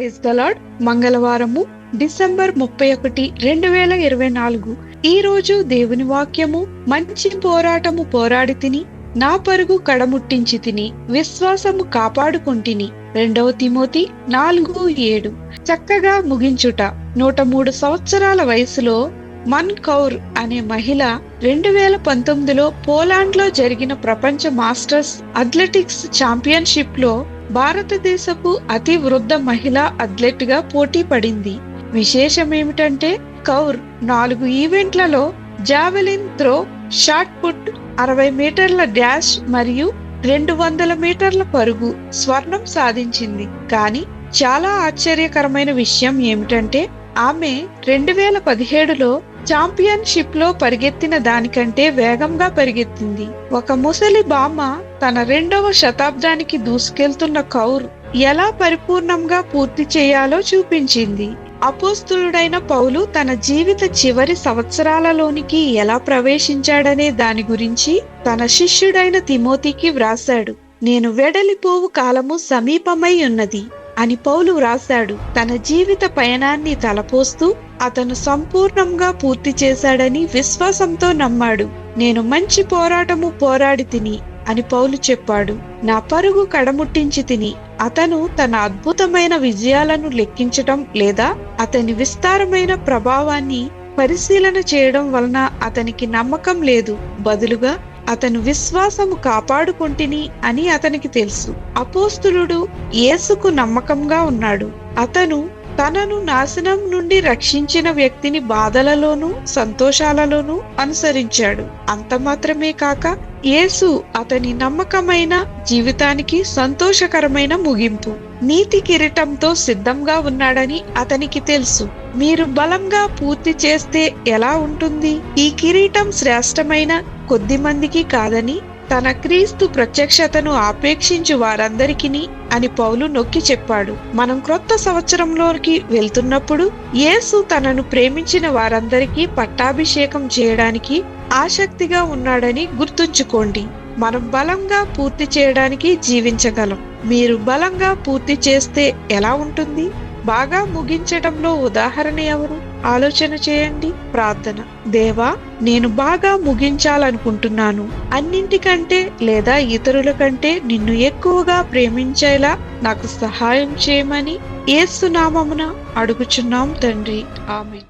Praise the Lord. మంగళవారము December 31, 2024. ఈ రోజు దేవుని వాక్యము, మంచి పోరాటము పోరాడి తిని, నా పరుగు కడముట్టించి తిని, విశ్వాసము కాపాడుకొంటిని. 2 తిమోతి 4:7. చక్కగా ముగించుట. 103 సంవత్సరాల వయసులో మన్ కౌర్ అనే మహిళ 2019లో పోలాండ్లో జరిగిన ప్రపంచ మాస్టర్స్ అథ్లెటిక్స్ ఛాంపియన్షిప్ లో భారతదేశపు అతి వృద్ధ మహిళా అథ్లెట్ గా పోటీ పడింది. విశేషమేమిటంటే కౌర్ 4 ఈవెంట్లలో జావెలిన్ త్రో, షాట్ పుట్, 60 మీటర్ల డాష్ మరియు 200 మీటర్ల పరుగు స్వర్ణం సాధించింది. కానీ చాలా ఆశ్చర్యకరమైన విషయం ఏమిటంటే ఆమె 2017లో ఛాంపియన్షిప్ లో పరిగెత్తిన దానికంటే వేగంగా పరిగెత్తింది. ఒక ముసలి బామ్మ తన 2వ శతాబ్దానికి దూసుకెళ్తున్న కౌర్ ఎలా పరిపూర్ణంగా పూర్తి చేయాలో చూపించింది. అపోస్తులుడైన పౌలు తన జీవిత చివరి సంవత్సరాలలోనికి ఎలా ప్రవేశించాడనే దాని గురించి తన శిష్యుడైన తిమోతికి వ్రాశాడు. నేను వెడలిపోవు కాలము సమీపమై ఉన్నది అని పౌలు వ్రాశాడు. తన జీవిత పయనాన్ని తలపోస్తూ అతను సంపూర్ణంగా పూర్తి చేశాడని విశ్వాసంతో నమ్మాడు. నేను మంచి పోరాటము పోరాడి తిని అని పౌలు చెప్పాడు. నా పరుగు కడముట్టించి తిని. అతను తన అద్భుతమైన విజయాలను లెక్కించటం లేదా అతని విస్తారమైన ప్రభావాన్ని పరిశీలన చేయడం వలన అతనికి నమ్మకం లేదు. బదులుగా అతను విశ్వాసము కాపాడుకొంటిని అని అతనికి తెలుసు. అపోస్తులుడు యేసుకు నమ్మకంగా ఉన్నాడు. అతను తనను నాశనం నుండి రక్షించిన వ్యక్తిని బాధలలోనూ సంతోషాలలోనూ అనుసరించాడు. అంత మాత్రమే కాక యేసు అతని నమ్మకమైన జీవితానికి సంతోషకరమైన ముగింపు, నీతి కిరీటంతో సిద్ధంగా ఉన్నాడని అతనికి తెలుసు. మీరు బలంగా పూర్తి చేస్తే ఎలా ఉంటుంది? ఈ కిరీటం శ్రేష్టమైన కొద్ది మందికి కాదని, తన క్రీస్తు ప్రత్యక్షతను ఆపేక్షించు వారందరికీ అని పౌలు నొక్కి చెప్పాడు. మనం క్రొత్త సంవత్సరంలోకి వెళ్తున్నప్పుడు యేసు తనను ప్రేమించిన వారందరికీ పట్టాభిషేకం చేయడానికి ఆసక్తిగా ఉన్నాడని గుర్తుంచుకోండి. మనం బలంగా పూర్తి చేయడానికి జీవించగలం. మీరు బలంగా పూర్తి చేస్తే ఎలా ఉంటుంది? బాగా ముగించడంలో ఉదాహరణ ఎవరు? ఆలోచన చేయండి. ప్రార్థన. దేవా, నేను బాగా ముగించాలనుకుంటున్నాను. అన్నింటికంటే లేదా ఇతరుల కంటే నిన్ను ఎక్కువగా ప్రేమించేలా నాకు సహాయం చేయమని యేసు నామమున అడుగుచున్నాం తండ్రి. ఆమేన్.